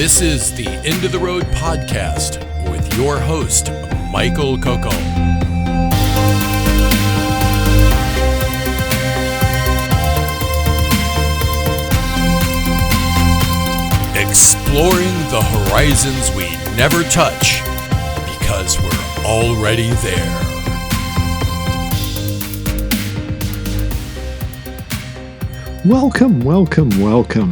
This is the End of the Road podcast with your host, Michael Coco. Exploring the horizons we never touch because we're already there. Welcome,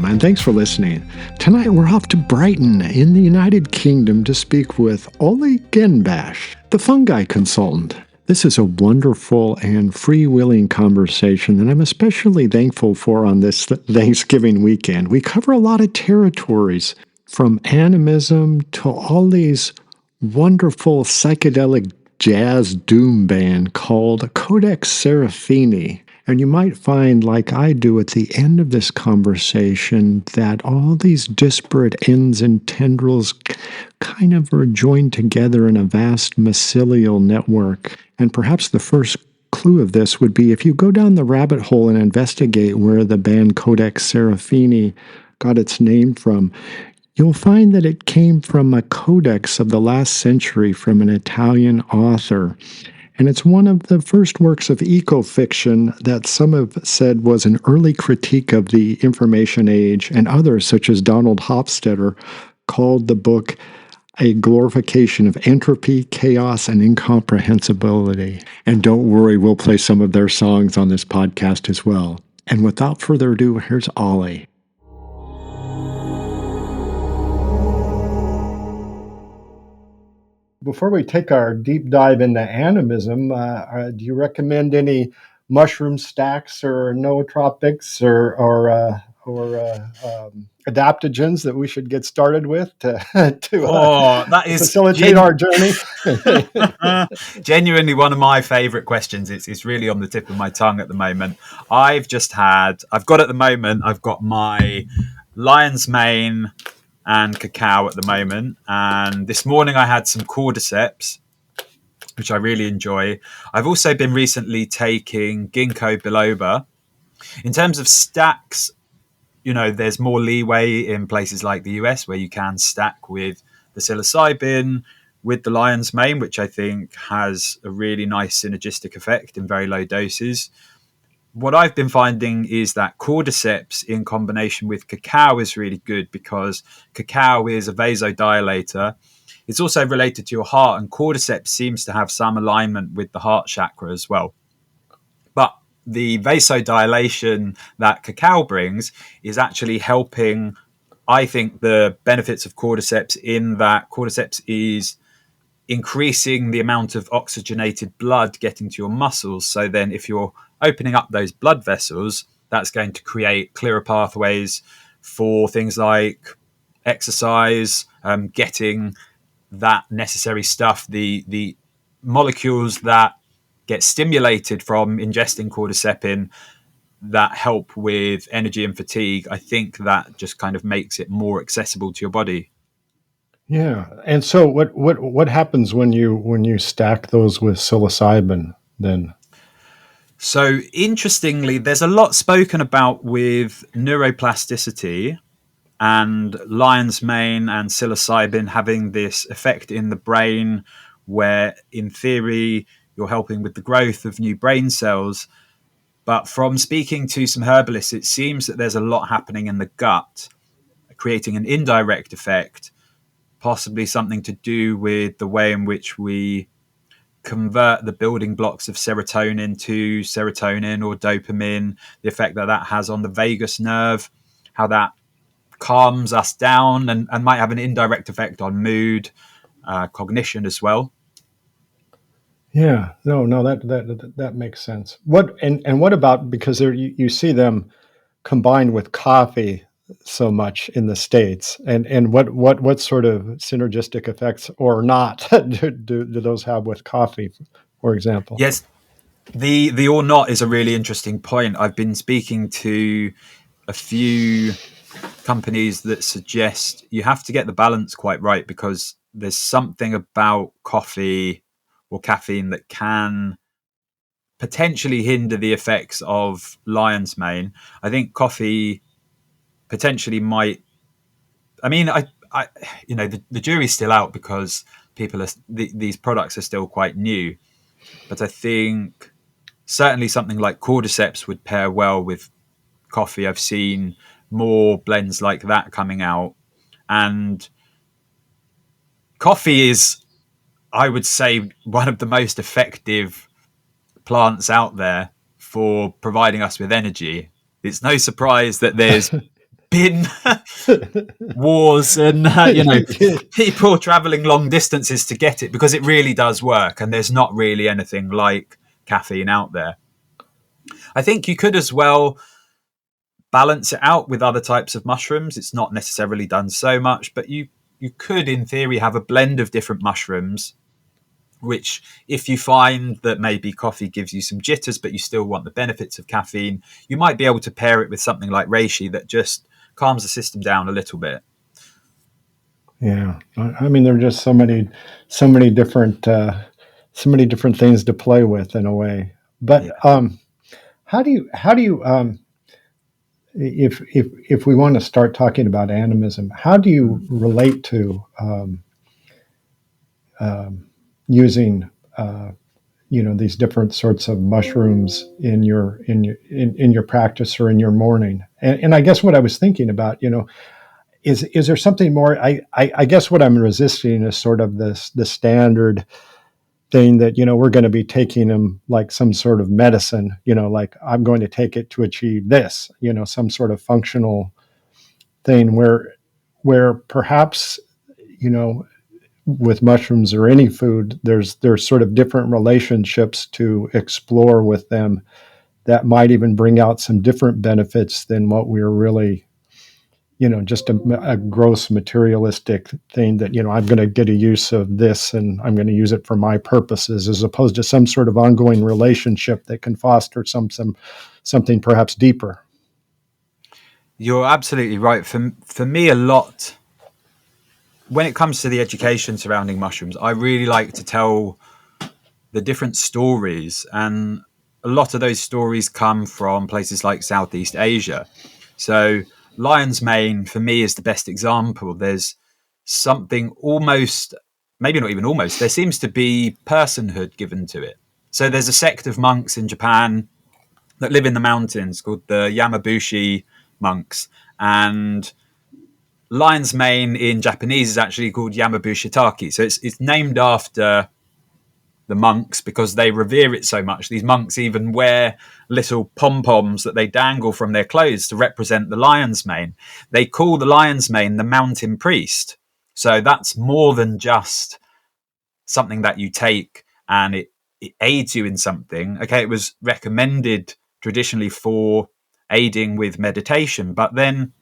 and thanks for listening. Tonight we're off to Brighton in the United Kingdom to speak with Oli Genn-Bash, the Fungi Consultant. This is a wonderful and freewheeling conversation that I'm especially thankful for on this Thanksgiving weekend. We cover a lot of territories, from animism to all these wonderful psychedelic jazz doom band called Codex Serafini. And you might find, like I do at the end of this conversation, that all these disparate ends and tendrils kind of are joined together in a vast mycelial network. And perhaps the first clue of this would be if you go down the rabbit hole and investigate where the band Codex Serafini got its name from, you'll find that it came from a codex of the last century from an Italian author. And it's one of the first works of eco-fiction that some have said was an early critique of the information age, and others, such as Donald Hofstadter, called the book a glorification of entropy, chaos, and incomprehensibility. And don't worry, we'll play some of their songs on this podcast as well. And without further ado, here's Oli. Before we take our deep dive into animism, do you recommend any mushroom stacks or nootropics or adaptogens that we should get started with to facilitate our journey? Genuinely one of my favorite questions. It's really on the tip of my tongue at the moment. I've got my lion's mane and cacao at the moment, and this morning I had some cordyceps, which I really enjoy. I've also been recently taking ginkgo biloba. In terms of stacks, there's more leeway in places like the US where you can stack with the psilocybin, with the lion's mane, which I think has a really nice synergistic effect in very low doses. What I've been finding is that cordyceps in combination with cacao is really good because cacao is a vasodilator. It's also related to your heart, and cordyceps seems to have some alignment with the heart chakra as well. But the vasodilation that cacao brings is actually helping, I think, the benefits of cordyceps in that cordyceps is increasing the amount of oxygenated blood getting to your muscles. So then if you're opening up those blood vessels, that's going to create clearer pathways for things like exercise, getting that necessary stuff, the molecules that get stimulated from ingesting cordycepin that help with energy and fatigue. I think that just kind of makes it more accessible to your body. Yeah. And so what happens when you stack those with psilocybin then? So interestingly, there's a lot spoken about with neuroplasticity and lion's mane and psilocybin having this effect in the brain where, in theory, you're helping with the growth of new brain cells. But from speaking to some herbalists, it seems that there's a lot happening in the gut, creating an indirect effect, possibly something to do with the way in which we convert the building blocks of serotonin to serotonin or dopamine, the effect that has on the vagus nerve, how that calms us down and might have an indirect effect on mood, cognition as well. Yeah, no, that makes sense. What about, because you see them combined with coffee so much in the States, and what sort of synergistic effects or not do those have with coffee, for example? Yes, the or not is a really interesting point. I've been speaking to a few companies that suggest you have to get the balance quite right because there's something about coffee or caffeine that can potentially hinder the effects of lion's mane. I think coffee potentially might. I mean, the jury's still out because these products are still quite new. But I think certainly something like cordyceps would pair well with coffee. I've seen more blends like that coming out, and coffee is, I would say, one of the most effective plants out there for providing us with energy. It's no surprise that there's been wars and people traveling long distances to get it, because it really does work, and there's not really anything like caffeine out there. I think you could as well balance it out with other types of mushrooms. It's not necessarily done so much, but you could in theory have a blend of different mushrooms, which if you find that maybe coffee gives you some jitters but you still want the benefits of caffeine, you might be able to pair it with something like reishi that just calms the system down a little bit. Yeah, I mean, there are just so many different things to play with in a way. But Yeah. how do you if we want to start talking about animism, how do you relate to using these different sorts of mushrooms in your practice or in your morning? And I guess what I was thinking about, is there something more? I guess what I'm resisting is sort of the standard thing that we're going to be taking them like some sort of medicine, like I'm going to take it to achieve this, some sort of functional thing where perhaps with mushrooms or any food, there's sort of different relationships to explore with them that might even bring out some different benefits than what we're really, just a gross materialistic thing that, I'm going to get a use of this and I'm going to use it for my purposes, as opposed to some sort of ongoing relationship that can foster something perhaps deeper. You're absolutely right. For me, a lot, when it comes to the education surrounding mushrooms, I really like to tell the different stories, and a lot of those stories come from places like Southeast Asia. So lion's mane for me is the best example. There's something almost, maybe not even almost, there seems to be personhood given to it. So there's a sect of monks in Japan that live in the mountains called the Yamabushi monks, and lion's mane in Japanese is actually called Yamabushitake. So it's named after the monks because they revere it so much. These monks even wear little pom-poms that they dangle from their clothes to represent the lion's mane. They call the lion's mane the mountain priest. So that's more than just something that you take and it aids you in something. Okay, it was recommended traditionally for aiding with meditation, but then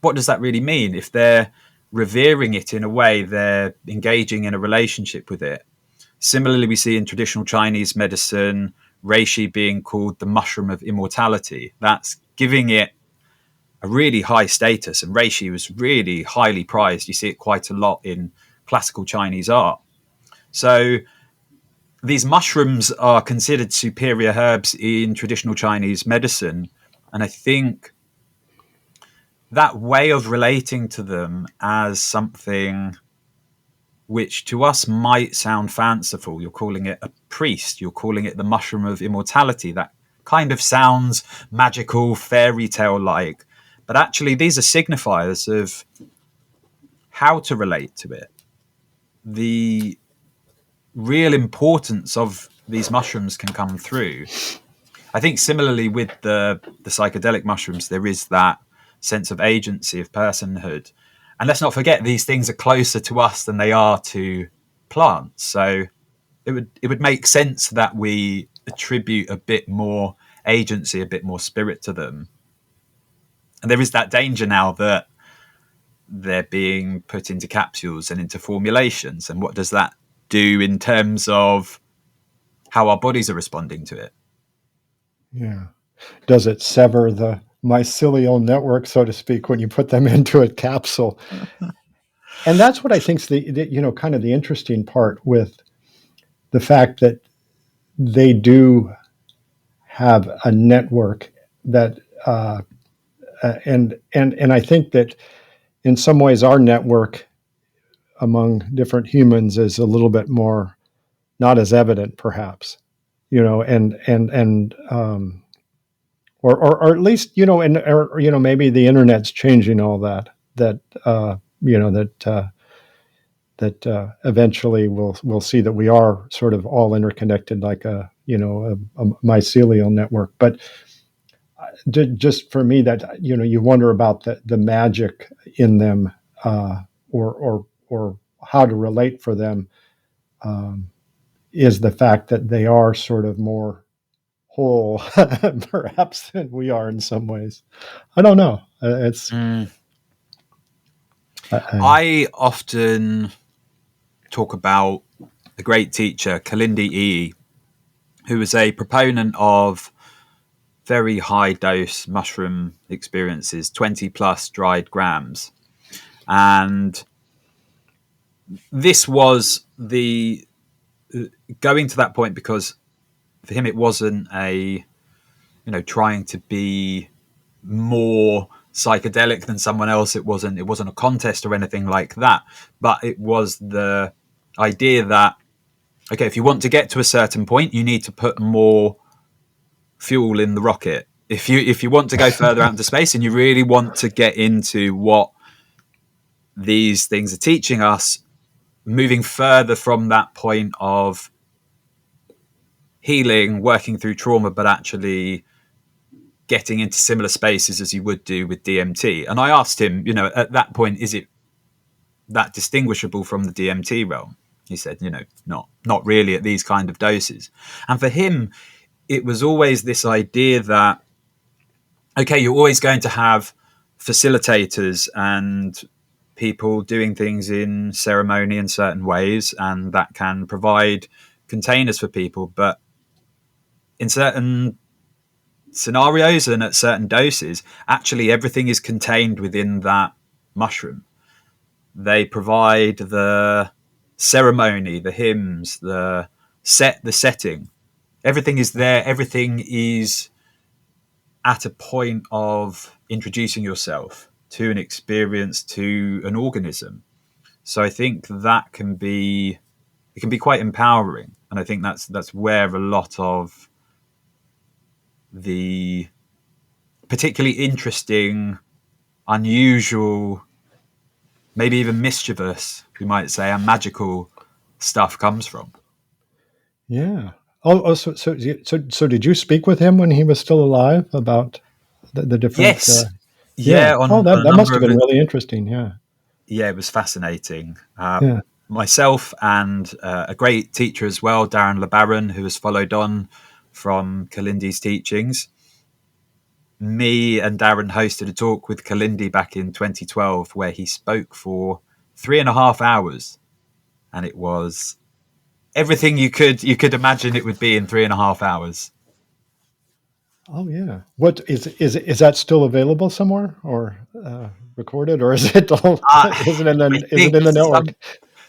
what does that really mean? If they're revering it in a way, they're engaging in a relationship with it. Similarly, we see in traditional Chinese medicine, reishi being called the mushroom of immortality. That's giving it a really high status, and reishi was really highly prized. You see it quite a lot in classical Chinese art. So these mushrooms are considered superior herbs in traditional Chinese medicine, and I think that way of relating to them as something which to us might sound fanciful. You're calling it a priest. You're calling it the mushroom of immortality. That kind of sounds magical, fairy tale like. But actually, these are signifiers of how to relate to it. The real importance of these mushrooms can come through. I think similarly with the psychedelic mushrooms, there is that sense of agency, of personhood. And let's not forget, these things are closer to us than they are to plants. So it would make sense that we attribute a bit more agency, a bit more spirit to them. And there is that danger now that they're being put into capsules and into formulations. And what does that do in terms of how our bodies are responding to it? Yeah. Does it sever the mycelial network, so to speak, when you put them into a capsule? And that's what I think is the kind of the interesting part with the fact that they do have a network that, and I think that in some ways our network among different humans is a little bit more not as evident, perhaps, or at least, maybe the internet's changing all that, eventually we'll see that we are sort of all interconnected, like a mycelial network. But just for me, that you wonder about the magic in them, or how to relate for them, is the fact that they are sort of more whole, perhaps, than we are in some ways. I don't know. It's. I often talk about a great teacher, Kalindi E, who was a proponent of very high dose mushroom experiences, 20 plus dried grams. And this was the going to that point because for him it wasn't trying to be more psychedelic than someone else. It wasn't a contest or anything like that, but it was the idea that, okay, if you want to get to a certain point, you need to put more fuel in the rocket. If you want to go further out into space and you really want to get into what these things are teaching us, moving further from that point of healing, working through trauma, but actually getting into similar spaces as you would do with DMT. And I asked him, at that point, is it that distinguishable from the DMT realm? He said, not really at these kind of doses. And for him, it was always this idea that, okay, you're always going to have facilitators and people doing things in ceremony in certain ways, and that can provide containers for people. But in certain scenarios and at certain doses, actually everything is contained within that mushroom. They provide the ceremony, the hymns, the setting. Everything is there. Everything is at a point of introducing yourself to an experience, to an organism. So I think that can be quite empowering, and I think that's where a lot of the particularly interesting, unusual, maybe even mischievous, we might say, and magical stuff comes from. Yeah. So did you speak with him when he was still alive about the different? Yes. Yeah. That must have been really interesting. Yeah. Yeah, it was fascinating. Yeah. Myself and a great teacher as well, Darren LeBaron, who has followed on from Kalindi's teachings. Me and Darren hosted a talk with Kalindi back in 2012 where he spoke for 3.5 hours, and it was everything you could imagine it would be in 3.5 hours. Oh yeah. What is that still available somewhere, or recorded, or is it all? Is it in the network?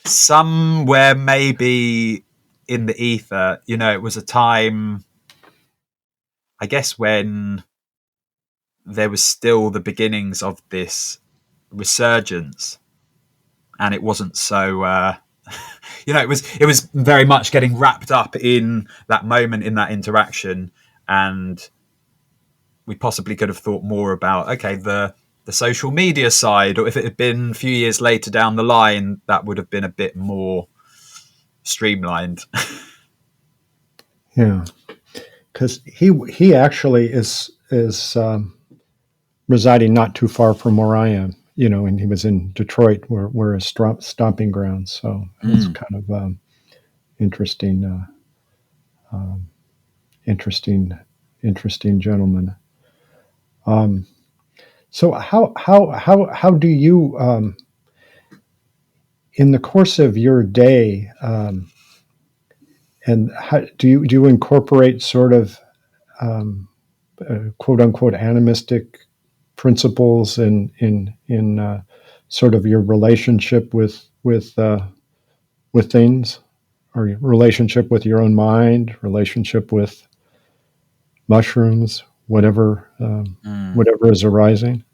Somewhere maybe in the ether. It was a time, I guess, when there was still the beginnings of this resurgence, and it wasn't so it was very much getting wrapped up in that moment, in that interaction, and we possibly could have thought more about, okay, the social media side, or if it had been a few years later down the line, that would have been a bit more streamlined. Yeah, because he actually is residing not too far from where I am, and he was in Detroit, where his stomping grounds. So it's kind of interesting, interesting gentleman. So how do you, in the course of your day, and how do you incorporate sort of quote unquote animistic principles in sort of your relationship with things, or your relationship with your own mind, relationship with mushrooms, whatever is arising?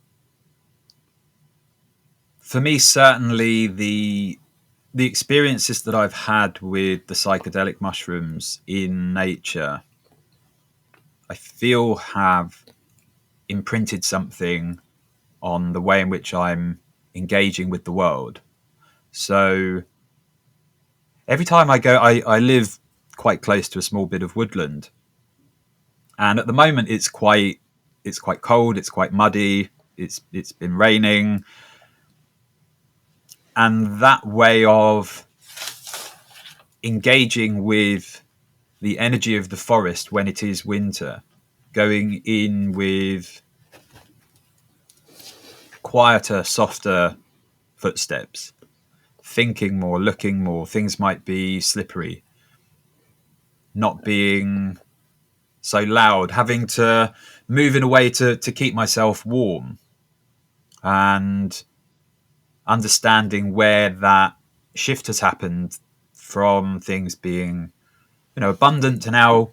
For me, certainly the experiences that I've had with the psychedelic mushrooms in nature, I feel have imprinted something on the way in which I'm engaging with the world. So every time I go, I live quite close to a small bit of woodland, and at the moment it's quite cold, it's quite muddy, it's been raining, and that way of engaging with the energy of the forest when it is winter, going in with quieter, softer footsteps, thinking more, looking more. Things might be slippery, not being so loud, having to move in a way to keep myself warm, and understanding where that shift has happened from things being, abundant to now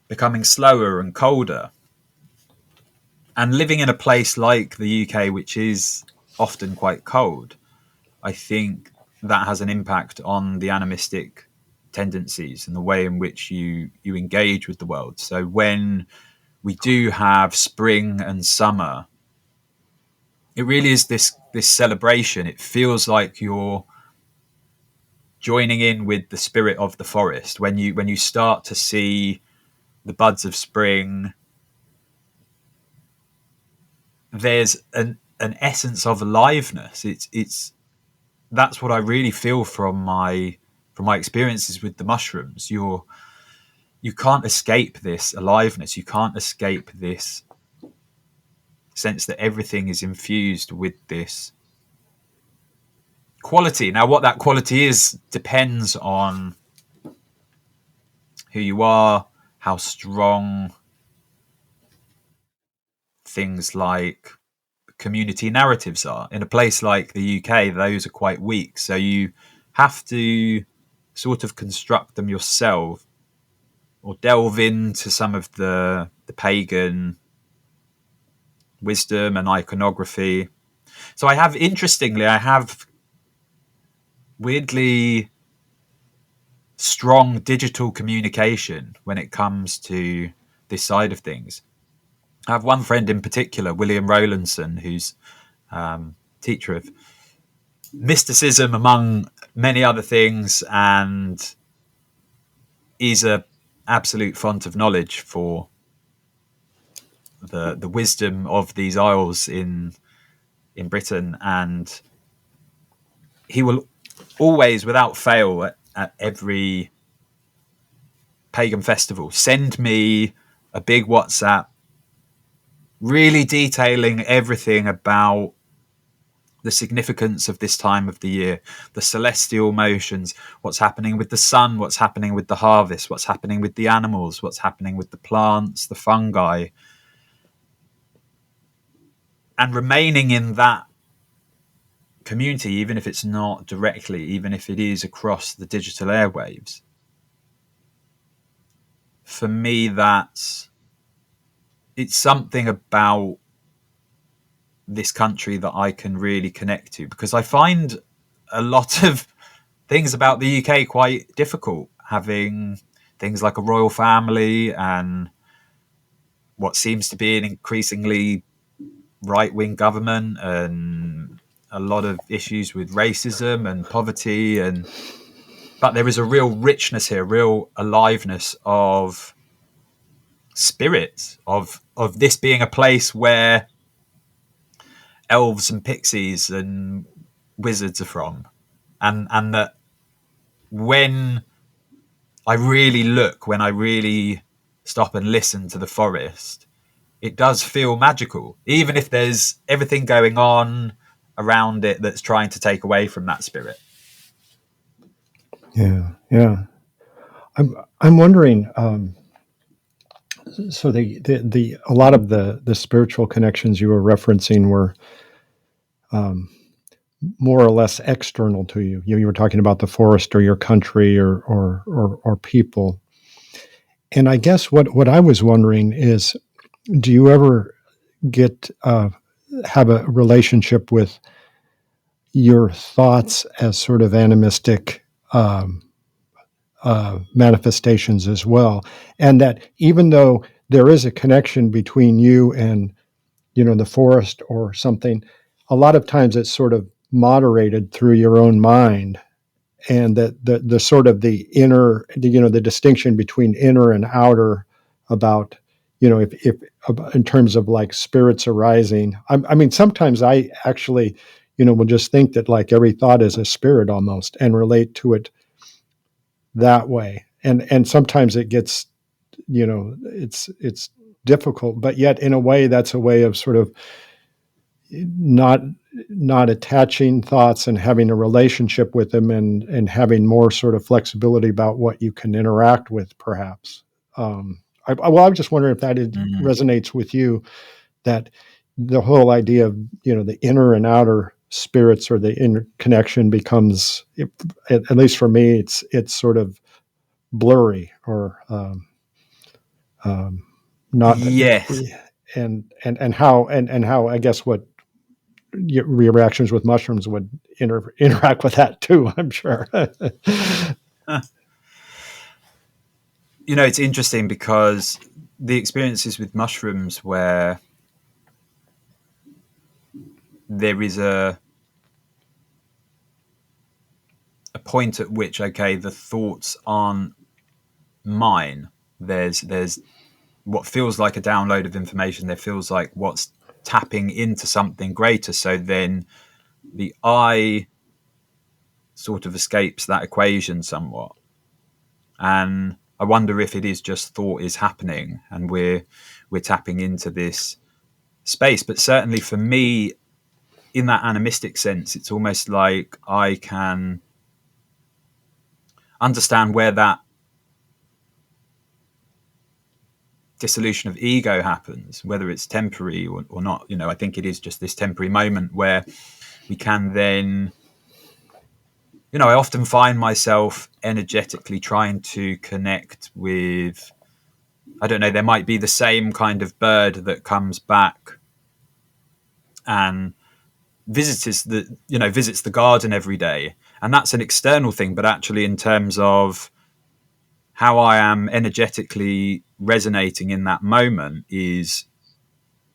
becoming slower and colder. And living in a place like the UK, which is often quite cold, I think that has an impact on the animistic tendencies and the way in which you engage with the world. So when we do have spring and summer, it really is this celebration. It feels like you're joining in with the spirit of the forest. When you start to see the buds of spring, there's an essence of aliveness. It's that's what I really feel from my experiences with the mushrooms. You can't escape this aliveness. You can't escape this sense that everything is infused with this quality. Now, what that quality is depends on who you are, how strong things like community narratives are. In a place like the UK, those are quite weak. So you have to sort of construct them yourself, or delve into some of the pagan wisdom and iconography. So I have weirdly strong digital communication when it comes to this side of things. I have one friend in particular, William Rowlandson, who's teacher of mysticism among many other things, and is a absolute font of knowledge for the wisdom of these isles in Britain. And he will always, without fail, at every pagan festival, send me a big WhatsApp really detailing everything about the significance of this time of the year, the celestial motions, what's happening with the sun, what's happening with the harvest, what's happening with the animals, what's happening with the plants, the fungi, and remaining in that community, even if it's not directly, even if it is across the digital airwaves. For me, it's something about this country that I can really connect to, because I find a lot of things about the UK quite difficult, having things like a royal family and what seems to be an increasingly right-wing government, and a lot of issues with racism and poverty, but there is a real richness here, real aliveness of spirit, of this being a place where elves and pixies and wizards are from, and that when I really stop and listen to the forest, it does feel magical, even if there's everything going on around it that's trying to take away from that spirit. Yeah. I'm wondering. So the a lot of the spiritual connections you were referencing were more or less external to you. You were talking about the forest or your country or people. And I guess what I was wondering is, do you ever have a relationship with your thoughts as sort of animistic manifestations as well, and that even though there is a connection between you and the forest or something, a lot of times it's sort of moderated through your own mind, and that the sort of the inner, the distinction between inner and outer, about if in terms of like spirits arising. I mean, sometimes I actually will just think that like every thought is a spirit almost, and relate to it that way. And sometimes it gets, it's difficult, but yet in a way that's a way of sort of not attaching thoughts and having a relationship with them, and having more sort of flexibility about what you can interact with, perhaps. I was just wondering if that resonates with you, that the whole idea of the inner and outer spirits, or the inner connection, becomes, at least for me, it's sort of blurry, or not. Yes. And how I guess what your reactions with mushrooms would interact with that too, I'm sure. It's interesting because the experiences with mushrooms where there is a point at which, okay, the thoughts aren't mine. There's what feels like a download of information. There feels like what's tapping into something greater. So then the I sort of escapes that equation somewhat. And I wonder if it is just thought is happening and we're tapping into this space. But certainly for me, in that animistic sense, it's almost like I can understand where that dissolution of ego happens, whether it's temporary or not. I think it is just this temporary moment where we can then, I often find myself energetically trying to connect with, I don't know, there might be the same kind of bird that comes back and visits the garden every day. And that's an external thing, but actually in terms of how I am energetically resonating in that moment is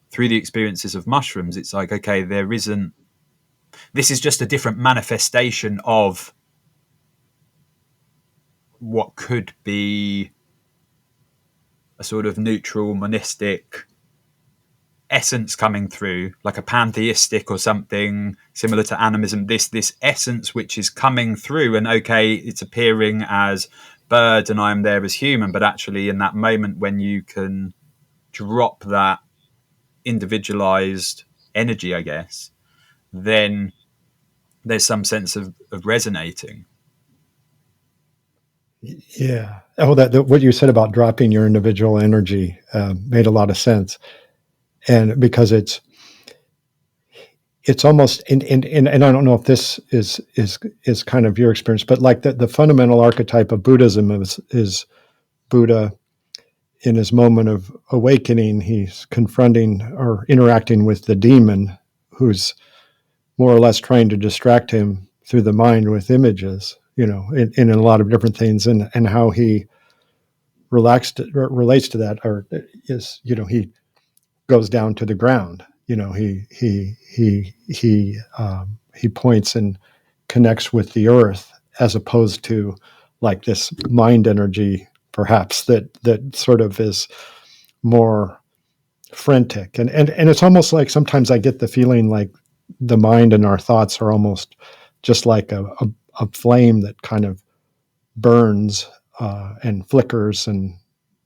through the experiences of mushrooms. It's like, okay, this is just a different manifestation of what could be a sort of neutral monistic essence coming through, like a pantheistic or something similar to animism, this essence which is coming through, and okay, it's appearing as bird and I'm there as human, but actually in that moment when you can drop that individualized energy, I guess, then there's some sense of resonating. Yeah. Oh, what you said about dropping your individual energy made a lot of sense, and because it's almost, and I don't know if this is kind of your experience, but like the fundamental archetype of Buddhism is Buddha in his moment of awakening. He's confronting or interacting with the demon, who's more or less trying to distract him through the mind with images, in a lot of different things, and how he relates to that, or is, he goes down to the ground. He points and connects with the earth, as opposed to like this mind energy, perhaps, that sort of is more frantic. And it's almost like sometimes I get the feeling like the mind and our thoughts are almost just like a flame that kind of burns and flickers and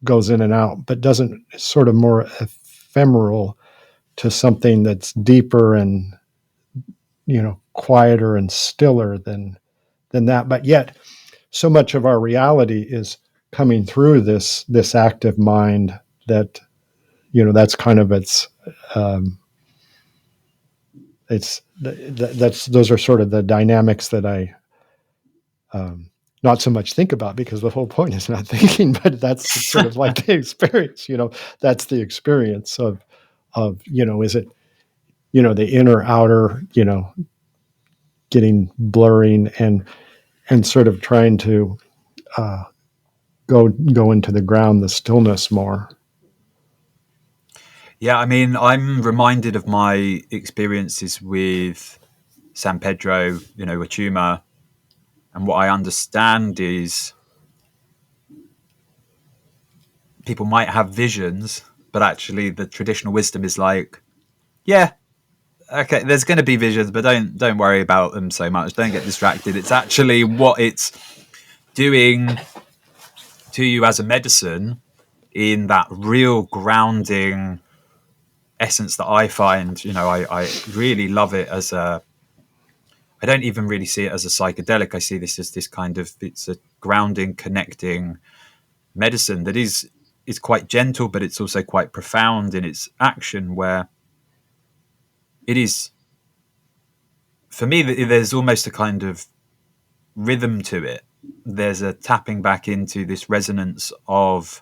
goes in and out, but doesn't, sort of more ephemeral to something that's deeper and quieter and stiller than that. But yet so much of our reality is coming through this active mind, that that's kind of those are sort of the dynamics that I not so much think about, because the whole point is not thinking, but that's sort of like the experience. That's the experience of is it the inner outer getting blurring and sort of trying to go into the ground, the stillness more. Yeah, I mean, I'm reminded of my experiences with San Pedro, Achuma, and what I understand is people might have visions, but actually the traditional wisdom is like, yeah, okay, there's going to be visions, but don't worry about them so much. Don't get distracted. It's actually what it's doing to you as a medicine in that real grounding essence that I find. I really love it as a. I don't even really see it as a psychedelic. I see this as this kind of, it's a grounding, connecting medicine that is quite gentle, but it's also quite profound in its action, where it is, for me, there's almost a kind of rhythm to it. There's a tapping back into this resonance of,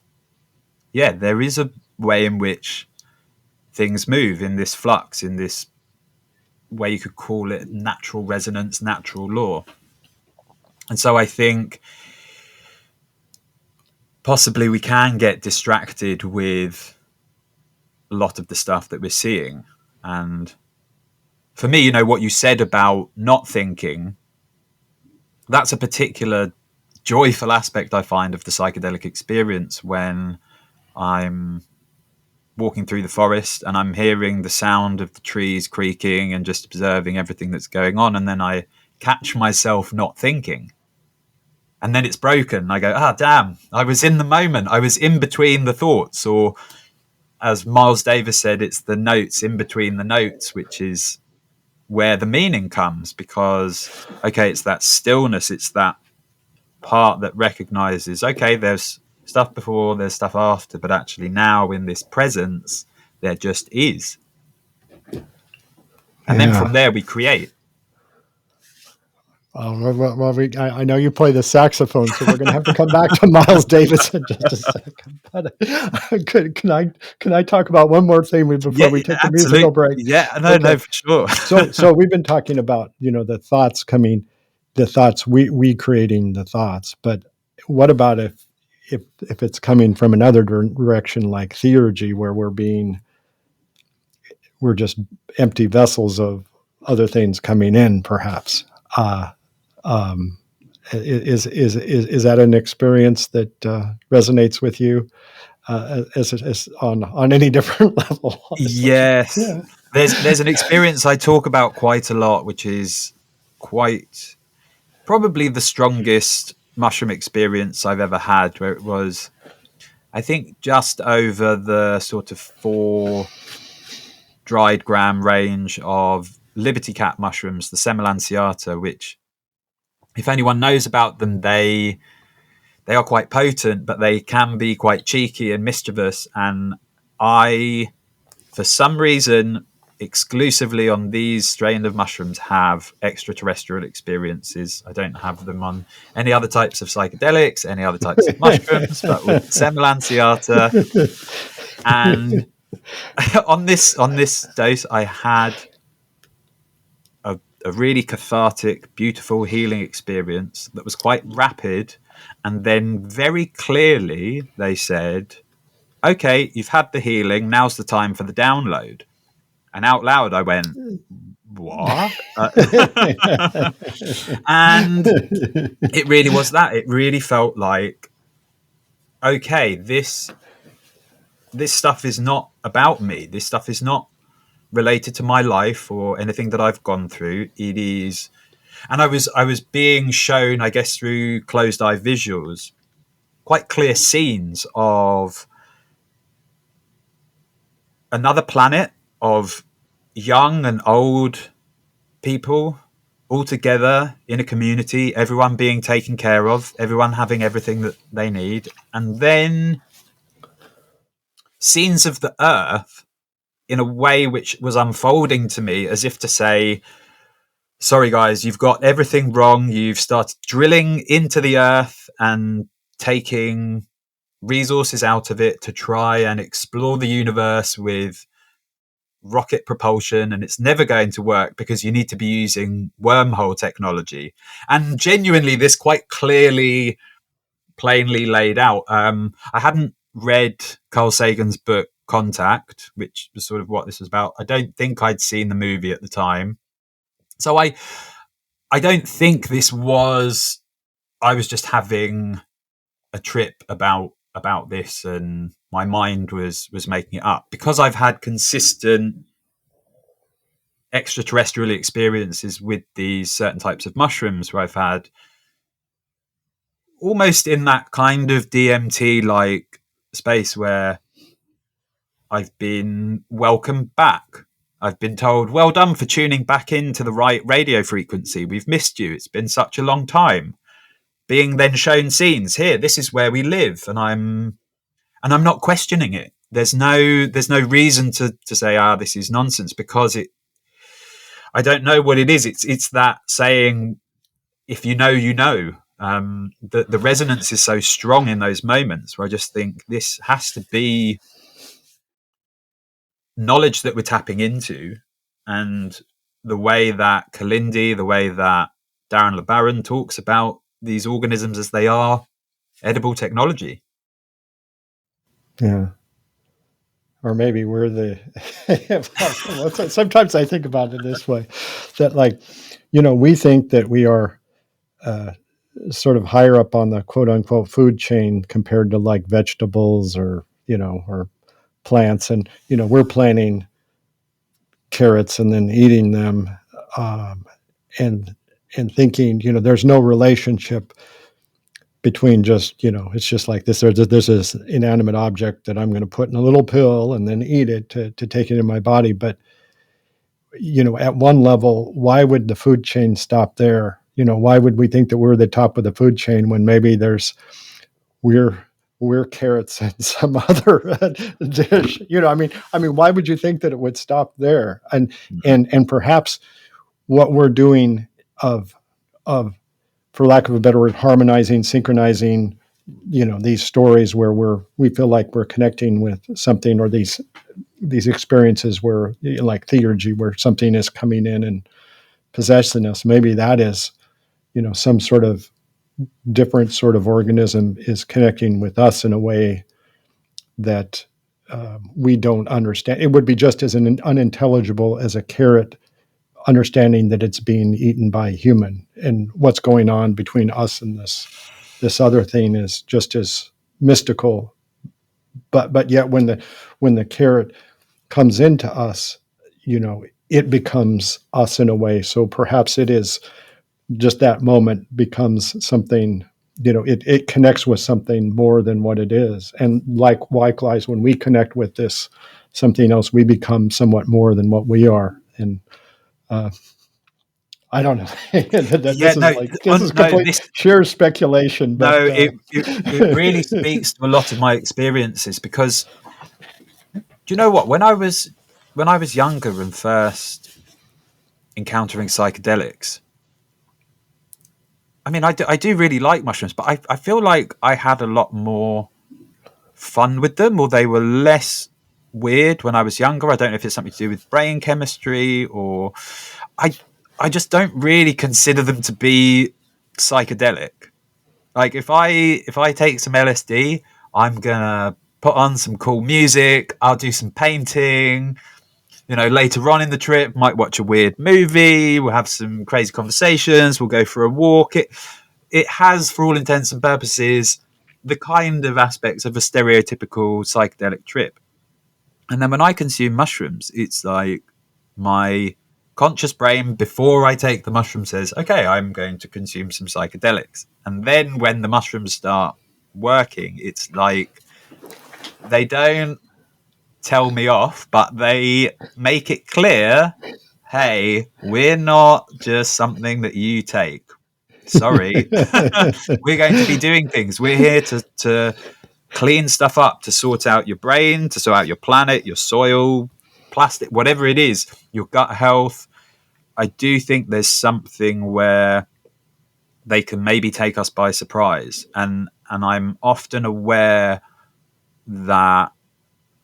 yeah, there is a way in which things move in this flux, in this way you could call it natural resonance, natural law. And so I think possibly we can get distracted with a lot of the stuff that we're seeing. And for me, what you said about not thinking, that's a particular joyful aspect I find of the psychedelic experience, when I'm walking through the forest and I'm hearing the sound of the trees creaking and just observing everything that's going on. And then I catch myself not thinking. And then it's broken. I go, damn, I was in the moment. I was in between the thoughts. Or as Miles Davis said, it's the notes in between the notes, which is where the meaning comes. Because, okay, it's that stillness. It's that part that recognizes, okay, there's stuff before, there's stuff after, but actually now in this presence, there just is. And then from there we create. I know you play the saxophone, so we're going to have to come back to Miles Davis in just a second. But can I talk about one more thing before we take the musical break? Yeah, no, for sure. So we've been talking about the thoughts coming, the thoughts we creating the thoughts. But what about if it's coming from another direction, like theurgy, where we're just empty vessels of other things coming in, perhaps. Is that an experience that resonates with you as on any different level? Yes, yeah. There's an experience I talk about quite a lot, which is quite probably the strongest mushroom experience I've ever had, where it was, I think, just over the sort of 4 dried gram range of Liberty Cap mushrooms, the Semilanceata, which, if anyone knows about them, they are quite potent, but they can be quite cheeky and mischievous. And I, for some reason, exclusively on these strain of mushrooms, have extraterrestrial experiences. I don't have them on any other types of psychedelics, any other types of mushrooms, but with Semilanceata. And on this dose, I had a really cathartic, beautiful healing experience that was quite rapid. And then very clearly they said, okay, you've had the healing, now's the time for the download. And out loud I went, what? And it really was that. It really felt like, okay, this stuff is not about me. This stuff is not related to my life or anything that I've gone through. It is, and I was being shown, I guess, through closed eye visuals, quite clear scenes of another planet, of young and old people all together in a community, everyone being taken care of, everyone having everything that they need. And then scenes of the earth in a way which was unfolding to me, as if to say, sorry guys, you've got everything wrong. You've started drilling into the earth and taking resources out of it to try and explore the universe with rocket propulsion and it's never going to work because you need to be using wormhole technology. And genuinely, this quite clearly, plainly laid out. I hadn't read Carl Sagan's book Contact, which was sort of what this was about. I don't think I'd seen the movie at the time. So I don't think this was, I was just having a trip about this and my mind was making it up, because I've had consistent extraterrestrial experiences with these certain types of mushrooms where I've had almost in that kind of DMT like space where I've been welcomed back. I've been told, well done for tuning back into the right radio frequency. We've missed you. It's been such a long time. Being then shown scenes here. This is where we live. And I'm not questioning it. There's no reason to say, this is nonsense, because I don't know what it is. It's that saying, if you know, you know. The resonance is so strong in those moments where I just think this has to be knowledge that we're tapping into. And the way that Kalindi, the way that Darren LeBaron talks about these organisms as they are edible technology. Yeah. Or maybe we're the, sometimes I think about it this way, that we think that we are sort of higher up on the quote unquote food chain compared to like vegetables or plants. And, we're planting carrots and then eating them and thinking, there's no relationship between just, it's just like this, there's this inanimate object that I'm going to put in a little pill and then eat it to take it in my body. But, at one level, why would the food chain stop there? Why would we think that we're the top of the food chain when maybe we're carrots and some other dish? I mean, why would you think that it would stop there? And perhaps what we're doing of for lack of a better word, harmonizing, synchronizing, these stories where we feel like we're connecting with something, or these experiences where, like theurgy, where something is coming in and possessing us. Maybe that is, some sort of different sort of organism is connecting with us in a way that we don't understand. It would be just as unintelligible as a carrot understanding that it's being eaten by a human, and what's going on between us and this other thing is just as mystical. But yet when the carrot comes into us, it becomes us in a way. So perhaps it is just that moment becomes something, it connects with something more than what it is. And likewise, when we connect with this something else, we become somewhat more than what we are. And I don't know. This is complete sheer speculation. But, it really speaks to a lot of my experiences, because do you know what? When I was younger and first encountering psychedelics, I mean, I do really like mushrooms, but I feel like I had a lot more fun with them, or they were less weird when I was younger. I don't know if it's something to do with brain chemistry, or I just don't really consider them to be psychedelic. Like if I take some LSD, I'm gonna put on some cool music. I'll do some painting. Later on in the trip, might watch a weird movie. We'll have some crazy conversations. We'll go for a walk. It has, for all intents and purposes, the kind of aspects of a stereotypical psychedelic trip. And then when I consume mushrooms, it's like my conscious brain, before I take the mushroom, says, okay, I'm going to consume some psychedelics. And then when the mushrooms start working, it's like they don't tell me off, but they make it clear, hey, we're not just something that you take. Sorry. We're going to be doing things. We're here to clean stuff up, to sort out your brain, to sort out your planet, your soil, plastic, whatever it is, your gut health. I do think there's something where they can maybe take us by surprise. And I'm often aware that,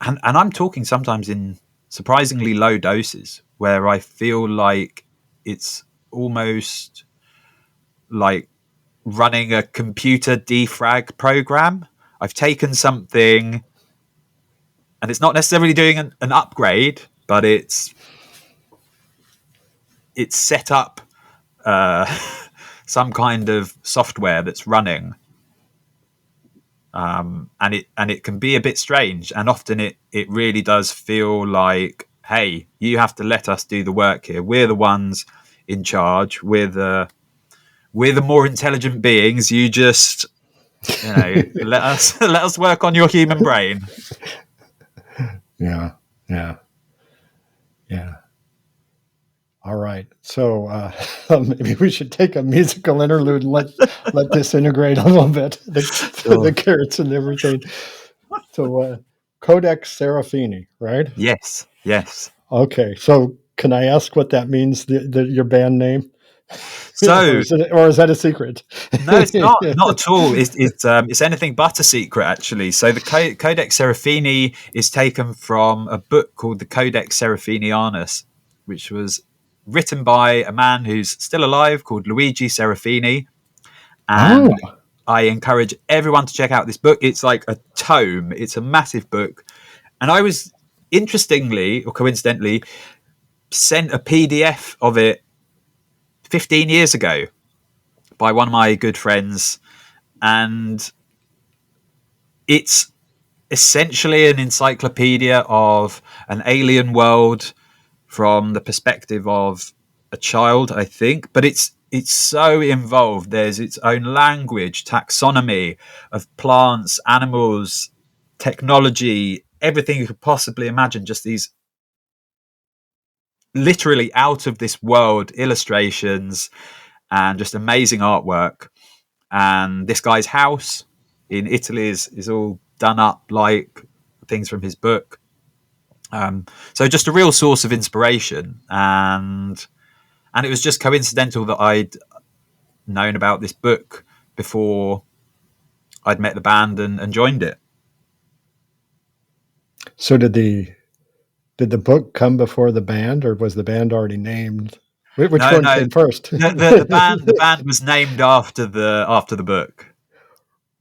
and I'm talking sometimes in surprisingly low doses, where I feel like it's almost like running a computer defrag program. I've taken something and it's not necessarily doing an upgrade, but it's set up some kind of software that's running, and it can be a bit strange, and often it really does feel like, hey, you have to let us do the work here. We're the ones in charge. We're the more intelligent beings. You just let us work on your human brain. Yeah. All right. So maybe we should take a musical interlude and let this integrate a little bit. The carrots and everything. So Codex Serafini, right? Yes. Okay. So can I ask what that means? Your band name? So, or is that a secret? No, it's not at all. It's anything but a secret, actually. So the Codex Serafini is taken from a book called the Codex Serafinianus, which was written by a man who's still alive called Luigi Serafini. And I encourage everyone to check out this book. It's like a tome. It's a massive book. And I was, interestingly or coincidentally, sent a PDF of it 15 years ago by one of my good friends, and it's essentially an encyclopedia of an alien world from the perspective of a child, I think, but it's so involved. There's its own language, taxonomy of plants, animals, technology, everything you could possibly imagine, just these literally out of this world illustrations and just amazing artwork. And this guy's house in Italy is all done up like things from his book. So just a real source of inspiration. And it was just coincidental that I'd known about this book before I'd met the band and joined it. So did the book come before the band, or was the band already named? Which one came first? The band was named after the book.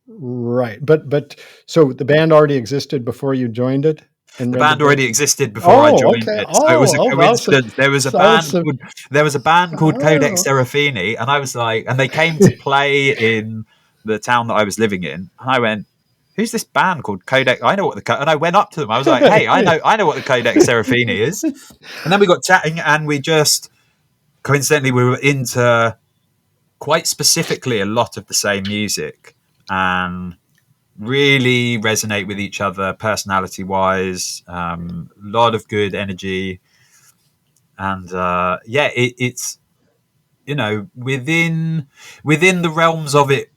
Right, but so the band already existed before you joined it. The band already existed before I joined it, so it was a coincidence. There was a band called Codex Serafini, and I was like, and they came to play in the town that I was living in, and I went, "Who's this band called Codex?" I know what and I went up to them. I was like, "Hey, I know what the Codex Serafini is." And then we got chatting, and we just coincidentally we were into quite specifically a lot of the same music, and really resonate with each other personality wise. A lot of good energy, and it's within the realms of it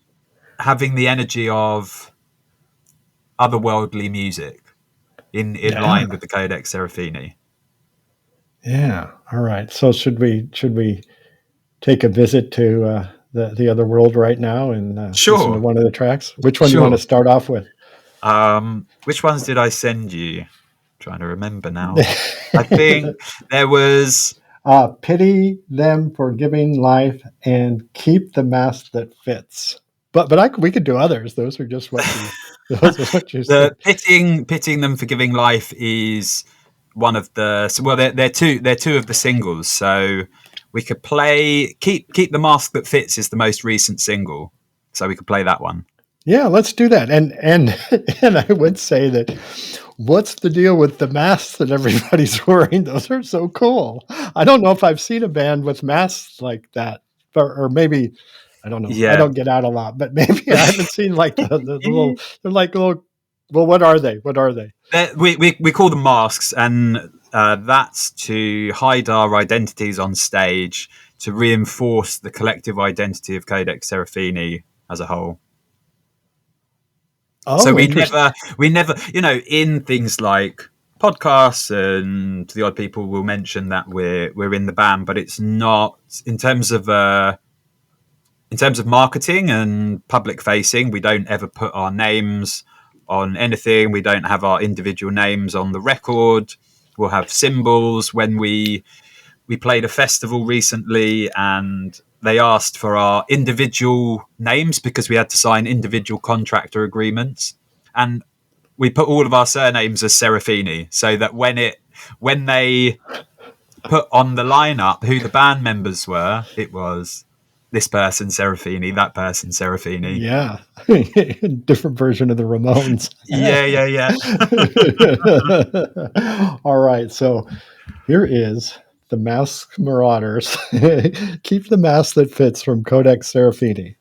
having the energy of otherworldly music in line with the Codex Serafini. Yeah. All right. So should we take a visit to the other world right now and Sure. listen to one of the tracks? Which one do you want to start off with? Which ones did I send you? I'm trying to remember now. I think there was Pity Them for Giving Life and Keep the Mask That Fits. But we could do others. Those are just what you said. Pitying Them for Giving Life is one of the they're two of the singles. So we could play Keep the Mask That Fits is the most recent single. So we could play that one. Yeah, let's do that. And I would say that what's the deal with the masks that everybody's wearing? Those are so cool. I don't know if I've seen a band with masks like that, or maybe I don't know. Yeah. I don't get out a lot, but maybe I haven't seen like the little. They're like little. Well, what are they? We call them masks, and that's to hide our identities on stage to reinforce the collective identity of Codex Serafini as a whole. Oh, so we never, in things like podcasts and the odd people will mention that we're in the band, but it's not in terms of marketing and public facing. We don't ever put our names on anything. We don't have our individual names on the record. We'll have symbols. When we played a festival recently, and they asked for our individual names because we had to sign individual contractor agreements, and we put all of our surnames as Serafini, so that when they put on the lineup who the band members were, it was this person Serafini, that person Serafini. Yeah. Different version of the Ramones. Yeah. All right. So here is the Mask Marauders. Keep the mask that fits from Codex Serafini.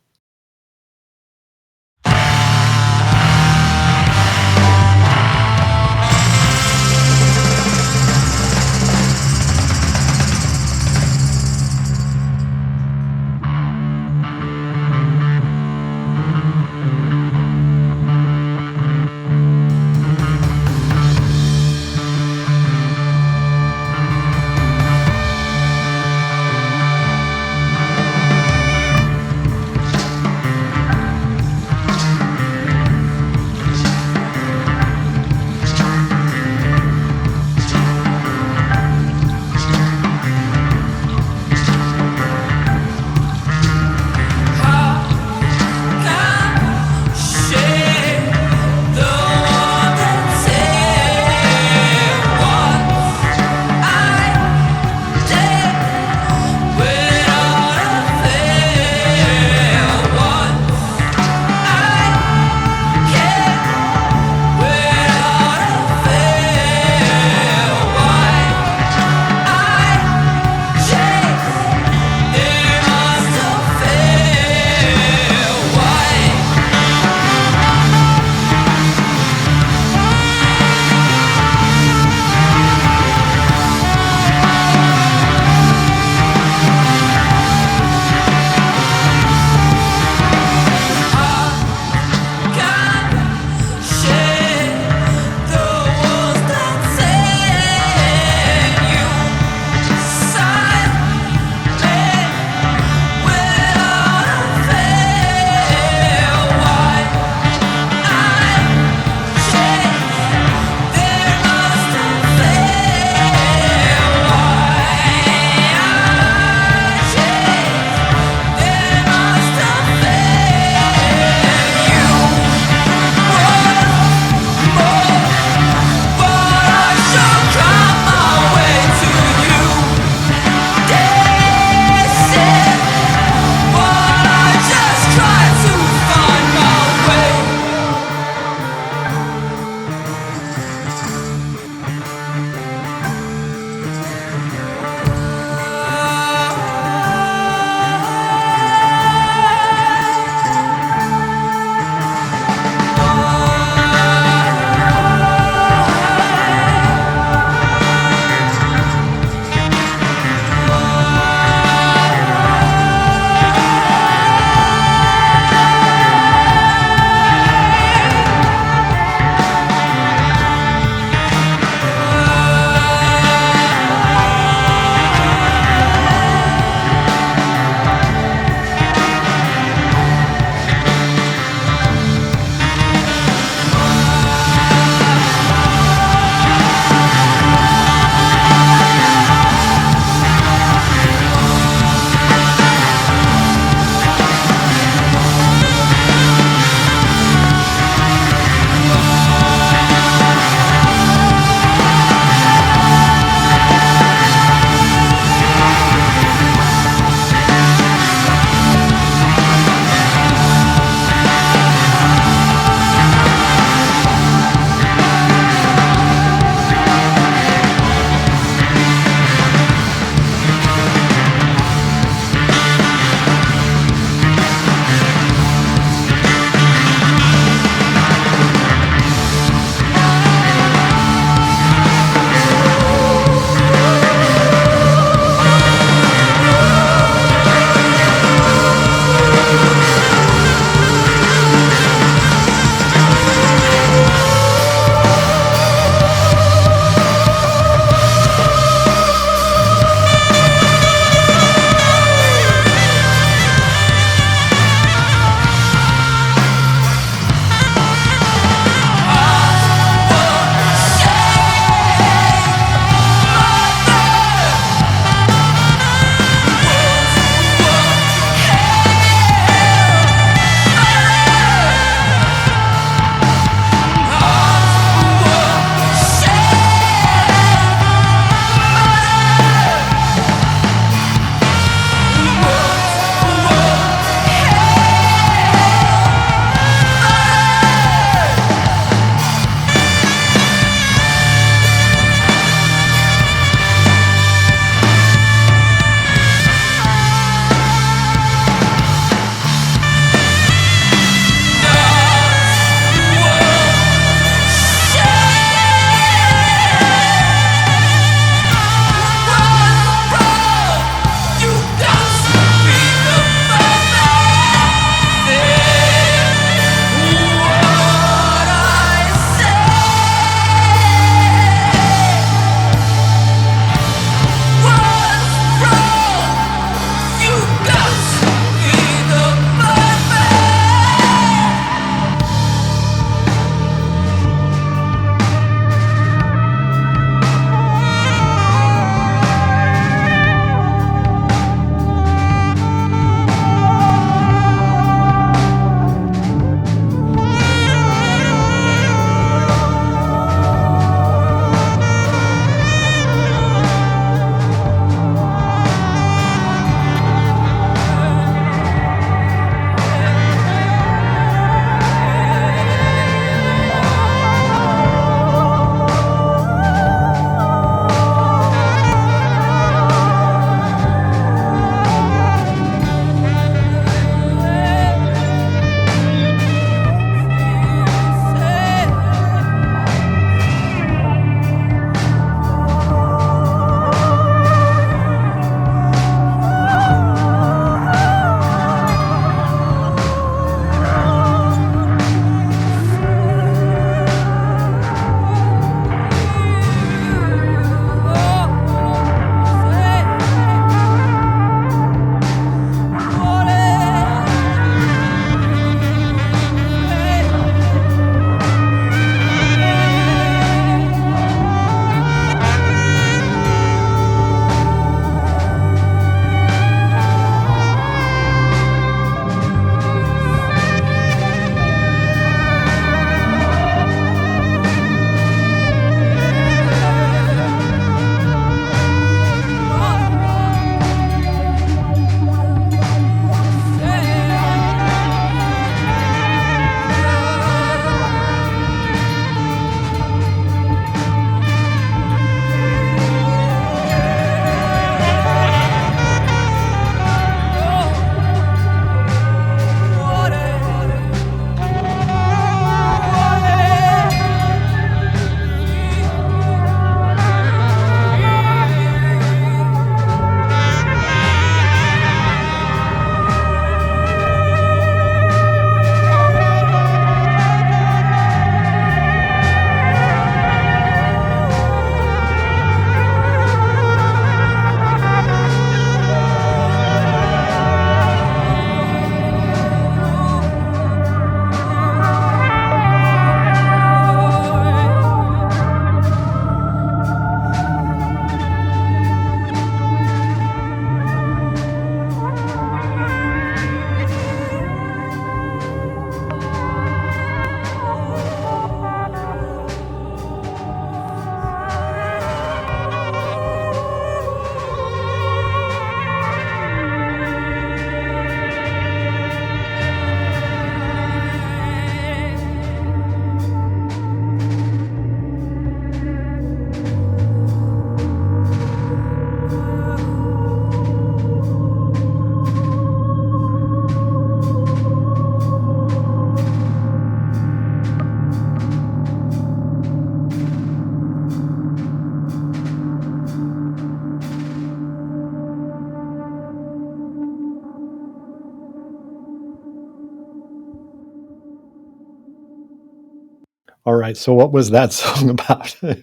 All right. So what was that song about? So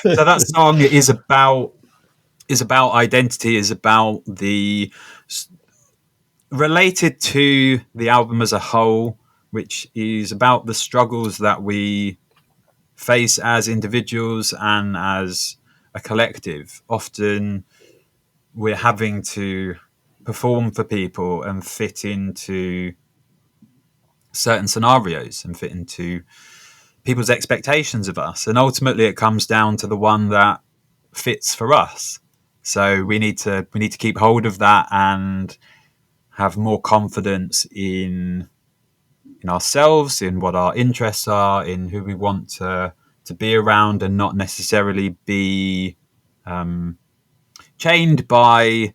that song is about identity, is about the related to the album as a whole, which is about the struggles that we face as individuals and as a collective. Often we're having to perform for people and fit into certain scenarios and fit into people's expectations of us, and ultimately it comes down to the one that fits for us. So we need to keep hold of that and have more confidence in ourselves, in what our interests are, in who we want to be around, and not necessarily be chained by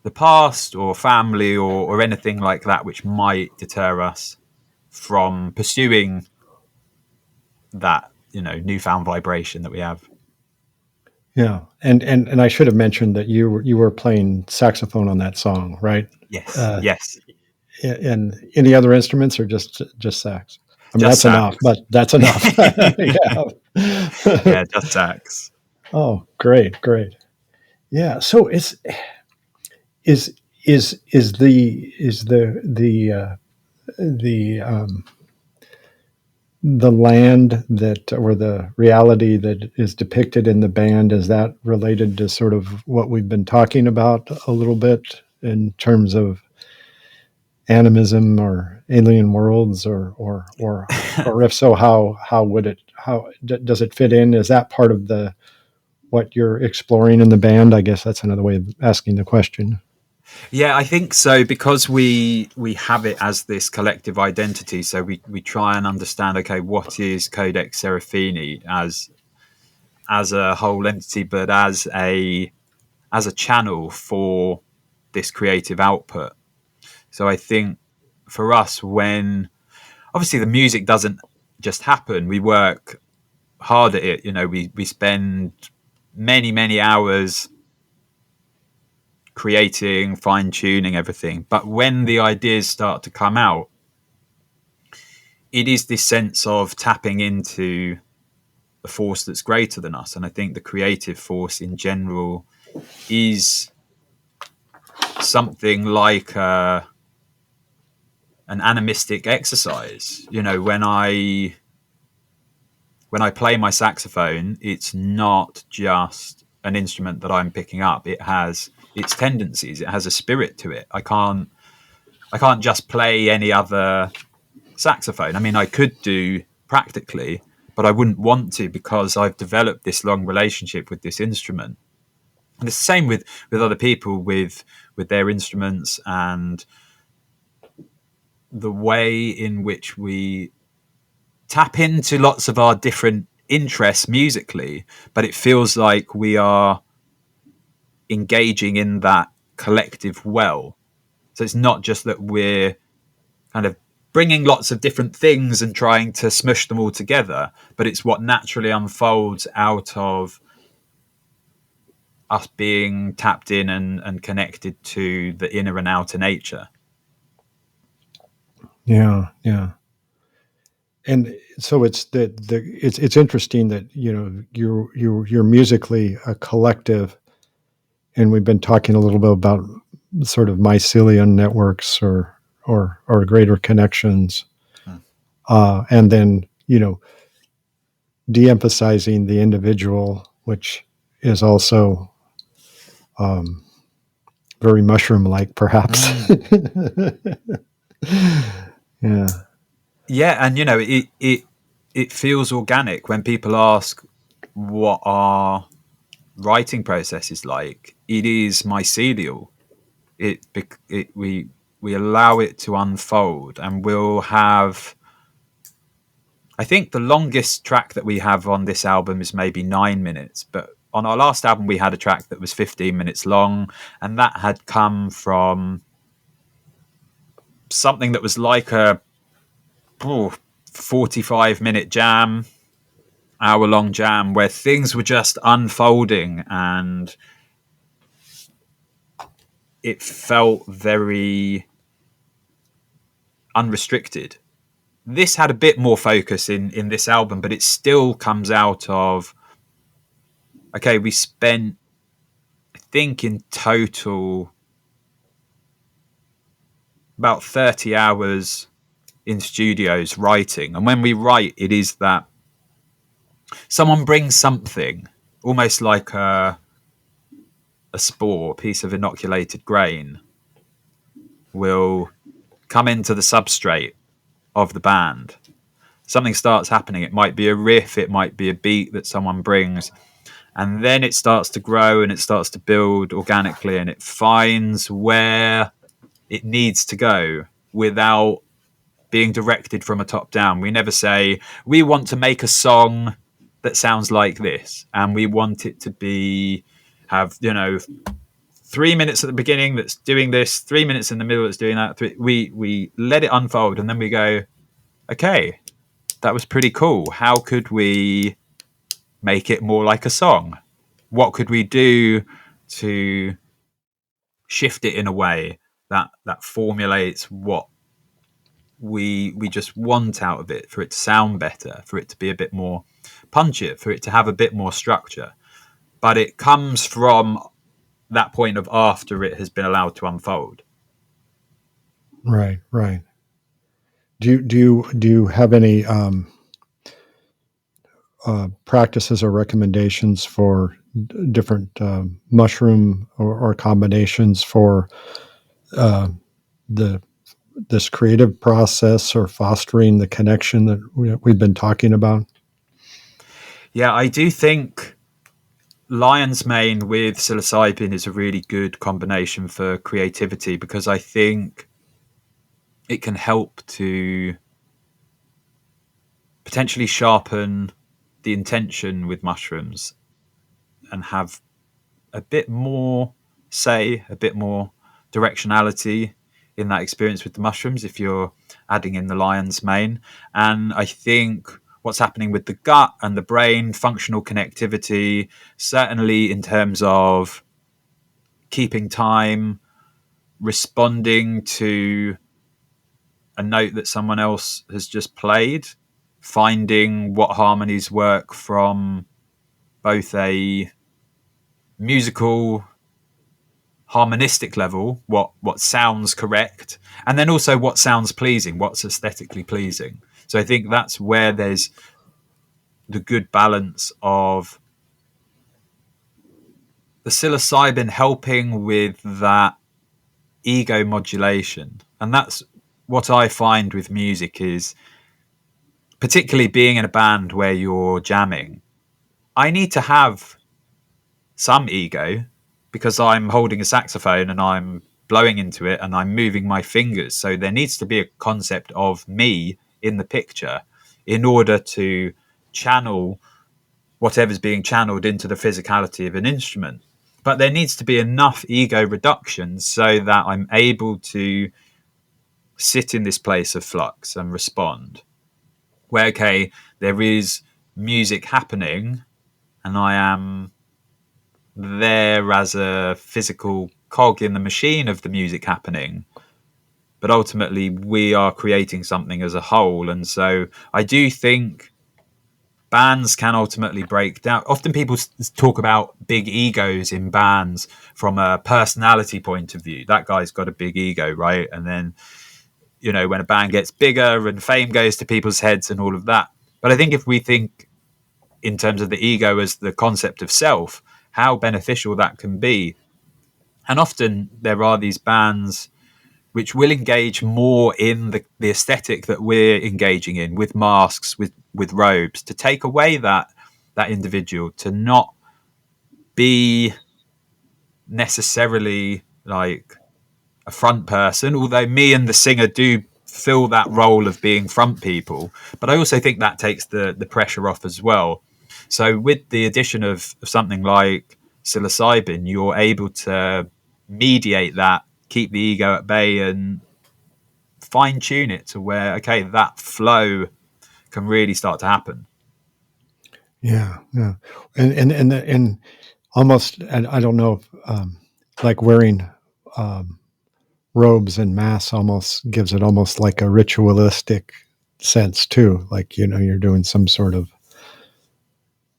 the past or family or anything like that, which might deter us from pursuing that newfound vibration that we have. Yeah, and I should have mentioned that you were playing saxophone on that song, right? Yes, yes, And any other instruments or just sax? I mean, just that's enough, sax. but that's enough. Yeah. Yeah, just sax. Oh, great, great. Yeah. So is the the land that, or the reality that is depicted in the band, is that related to sort of what we've been talking about a little bit in terms of animism or alien worlds, or if so, how would it, does it fit in? Is that part of the what you're exploring in the band? I guess that's another way of asking the question. Yeah, I think so, because we have it as this collective identity. So we try and understand, okay, what is Codex Serafini as a whole entity, but as a channel for this creative output. So I think for us, when obviously the music doesn't just happen, we work hard at it. We spend many hours creating, fine tuning everything. But when the ideas start to come out, it is this sense of tapping into a force that's greater than us. And I think the creative force in general is something like an animistic exercise. When I play my saxophone, it's not just an instrument that I'm picking up. It has its tendencies. It has a spirit to it. I can't just play any other saxophone. I mean, I could do practically, but I wouldn't want to, because I've developed this long relationship with this instrument. And it's the same with other people with their instruments, and the way in which we tap into lots of our different interests musically, but it feels like we are engaging in that collective well. So it's not just that we're kind of bringing lots of different things and trying to smush them all together, but it's what naturally unfolds out of us being tapped in and connected to the inner and outer nature. Yeah, yeah. And so it's interesting that you're musically a collective, and we've been talking a little bit about sort of mycelium networks or greater connections, and then de-emphasizing the individual, which is also very mushroom-like, perhaps. Yeah. Yeah, and it feels organic when people ask what our writing process is like. It is mycelial. We allow it to unfold, and we'll have. I think the longest track that we have on this album is maybe 9 minutes, but on our last album we had a track that was 15 minutes long, and that had come from something that was like a 45-minute jam, hour-long jam, where things were just unfolding, and it felt very unrestricted. this had a bit more focus in this album, but it still comes out of, okay, we spent, I think in total, about 30 hours in studios writing. And when we write, it is that someone brings something, almost like a spore, a piece of inoculated grain, will come into the substrate of the band. Something starts happening. It might be a riff, it might be a beat that someone brings, and then it starts to grow and it starts to build organically, and it finds where it needs to go without being directed from a top down. We never say, we want to make a song that sounds like this, and we want it to be, have, 3 minutes at the beginning that's doing this, 3 minutes in the middle that's doing that. We let it unfold, and then we go, okay, that was pretty cool. How could we make it more like a song? What could we do to shift it in a way that formulates what we just want out of it, for it to sound better, for it to be a bit more punchier, for it to have a bit more structure? But it comes from that point of after it has been allowed to unfold. Right. Do you have any practices or recommendations for different mushroom or combinations for this creative process or fostering the connection that we've been talking about? Yeah, I do think lion's mane with psilocybin is a really good combination for creativity, because I think it can help to potentially sharpen the intention with mushrooms and have a bit more say, a bit more directionality in that experience with the mushrooms if you're adding in the lion's mane. And I think what's happening with the gut and the brain, functional connectivity, certainly in terms of keeping time, responding to a note that someone else has just played, finding what harmonies work from both a musical harmonistic level, what sounds correct, and then also what sounds pleasing, what's aesthetically pleasing. So I think that's where there's the good balance of the psilocybin helping with that ego modulation. And that's what I find with music is, particularly being in a band where you're jamming, I need to have some ego because I'm holding a saxophone and I'm blowing into it and I'm moving my fingers. So there needs to be a concept of me in the picture in order to channel whatever's being channeled into the physicality of an instrument. But there needs to be enough ego reduction so that I'm able to sit in this place of flux and respond. Where, okay, there is music happening and I am there as a physical cog in the machine of the music happening, but ultimately we are creating something as a whole. And so I do think bands can ultimately break down. Often people talk about big egos in bands from a personality point of view. That guy's got a big ego, right? And then, when a band gets bigger and fame goes to people's heads and all of that. But I think if we think in terms of the ego as the concept of self, how beneficial that can be. And often there are these bands which will engage more in the aesthetic that we're engaging in, with masks, with robes, to take away that individual, to not be necessarily like a front person, although me and the singer do fill that role of being front people. But I also think that takes the pressure off as well. So with the addition of something like psilocybin, you're able to mediate that, keep the ego at bay, and fine tune it to where, okay, that flow can really start to happen. Yeah. And almost, and I don't know, like wearing robes and masks almost gives it almost like a ritualistic sense too. Like, you're doing some sort of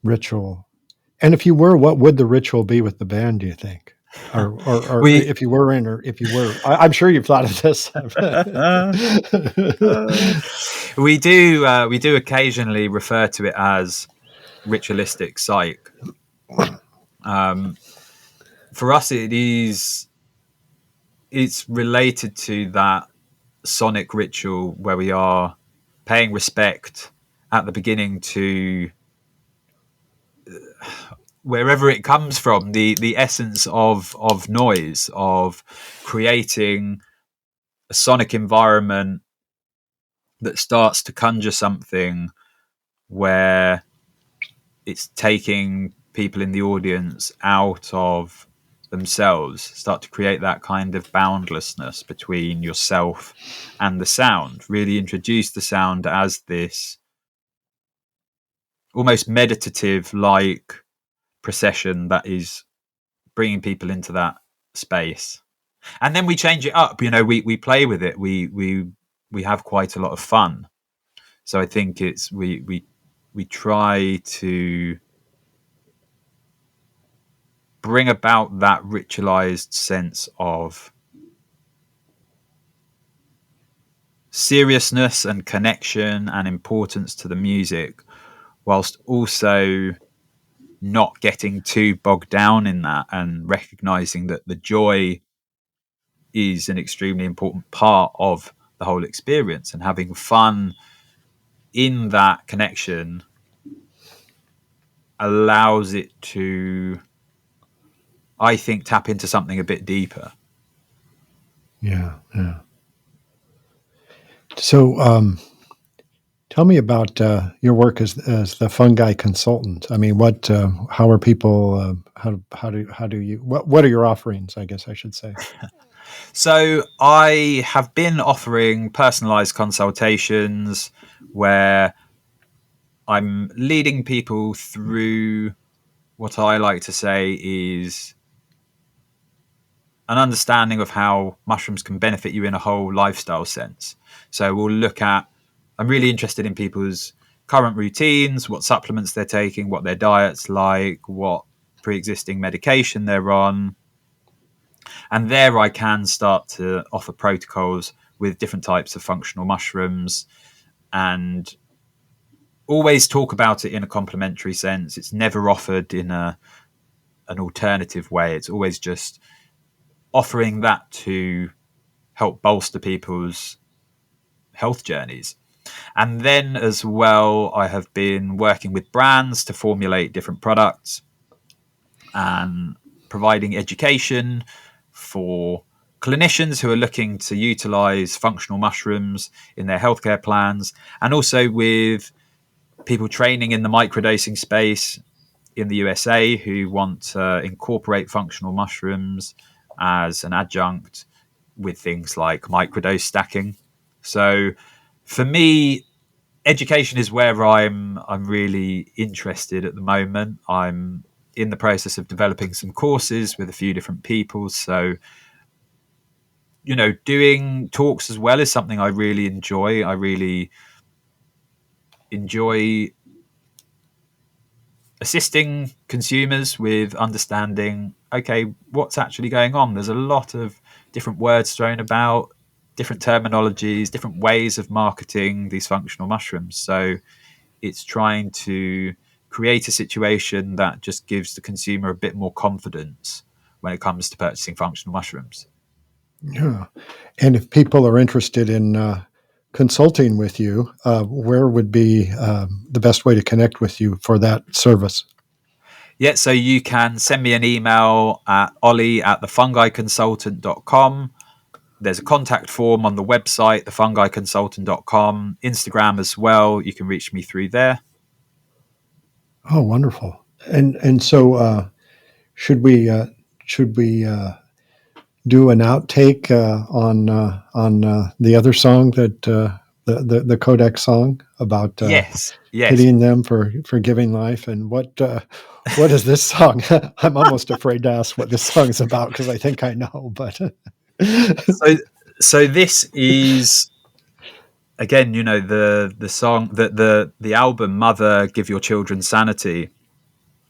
ritual. And if you were, what would the ritual be with the band, do you think? Or We if you were in, or if you were, I'm sure you've thought of this. we do occasionally refer to it as ritualistic psych. For us, it's related to that sonic ritual where we are paying respect at the beginning to wherever it comes from, the essence of noise, of creating a sonic environment that starts to conjure something where it's taking people in the audience out of themselves, start to create that kind of boundlessness between yourself and the sound, really introduce the sound as this almost meditative like procession that is bringing people into that space. And then we change it up, we play with it, we have quite a lot of fun. So I think it's we try to bring about that ritualized sense of seriousness and connection and importance to the music, whilst also not getting too bogged down in that, and recognizing that the joy is an extremely important part of the whole experience, and having fun in that connection allows it to, I think, tap into something a bit deeper. Yeah. So, tell me about your work as the Fungi Consultant. I mean, how are people? How do you? What are your offerings? I guess I should say. So I have been offering personalized consultations where I'm leading people through what I like to say is an understanding of how mushrooms can benefit you in a whole lifestyle sense. So we'll look at, I'm really interested in people's current routines, what supplements they're taking, what their diet's like, what pre-existing medication they're on. And there I can start to offer protocols with different types of functional mushrooms, and always talk about it in a complementary sense. It's never offered in an alternative way. It's always just offering that to help bolster people's health journeys. And then as well, I have been working with brands to formulate different products and providing education for clinicians who are looking to utilize functional mushrooms in their healthcare plans, and also with people training in the microdosing space in the USA who want to incorporate functional mushrooms as an adjunct with things like microdose stacking. So for me, education is where I'm really interested at the moment. I'm in the process of developing some courses with a few different people. So, doing talks as well is something I really enjoy. I really enjoy assisting consumers with understanding, okay, what's actually going on. There's a lot of different words thrown about, different terminologies, different ways of marketing these functional mushrooms. So it's trying to create a situation that just gives the consumer a bit more confidence when it comes to purchasing functional mushrooms. Yeah. And if people are interested in consulting with you, where would be the best way to connect with you for that service? Yeah, so you can send me an email at oli@thefungiconsultant.com. There's a contact form on the website, thefungiconsultant.com, Instagram as well. You can reach me through there. Oh, wonderful. And so should we do an outtake on the other song that the Codex song about Yes. pitying them for giving life, and what is this song? I'm almost afraid to ask what this song is about because I think I know, but So this is again, the song, that the album Mother, Give Your Children Sanity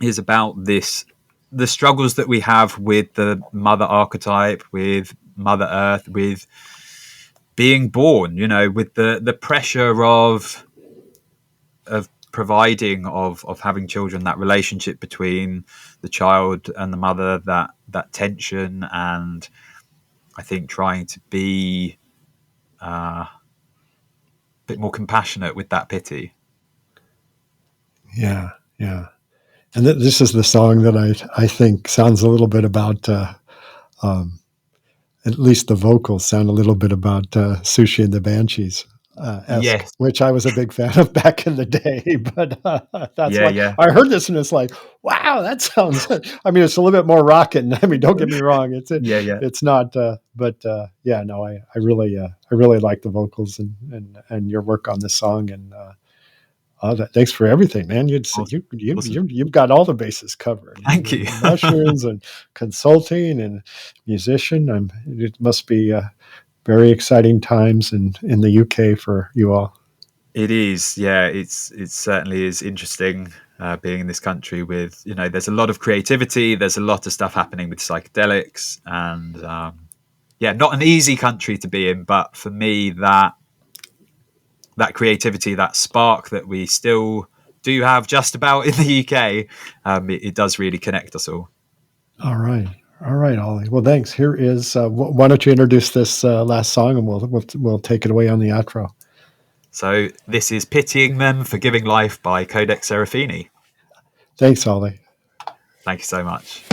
is about the struggles that we have with the mother archetype, with Mother Earth, with being born, with the pressure of providing, of having children, that relationship between the child and the mother, that tension, and I think trying to be a bit more compassionate with that pity. Yeah, yeah. And this is the song that I think sounds a little bit about, at least the vocals sound a little bit about Sushi and the Banshees esque, Yes. which I was a big fan of back in the day. But that's why Yeah. I heard this and it's like, wow, that sounds. I mean, it's a little bit more rockin'. I mean, don't get me wrong, Yeah. it's not. But yeah, no, I really like the vocals and your work on this song and. Thanks for everything, man. Awesome. You've got all the bases covered. Thank you. Mushrooms and consulting and musician. It must be very exciting times in the UK for you all. It is, yeah. It certainly is interesting being in this country with, there's a lot of creativity. There's a lot of stuff happening with psychedelics, and not an easy country to be in. But for me, that creativity, that spark that we still do have just about in the UK, it does really connect us all. All right, Ollie. Well, thanks. Here is. Why don't you introduce this last song, and we'll take it away on the outro. So this is Pitying Them for Giving Life by Codex Serafini. Thanks, Ollie. Thank you so much.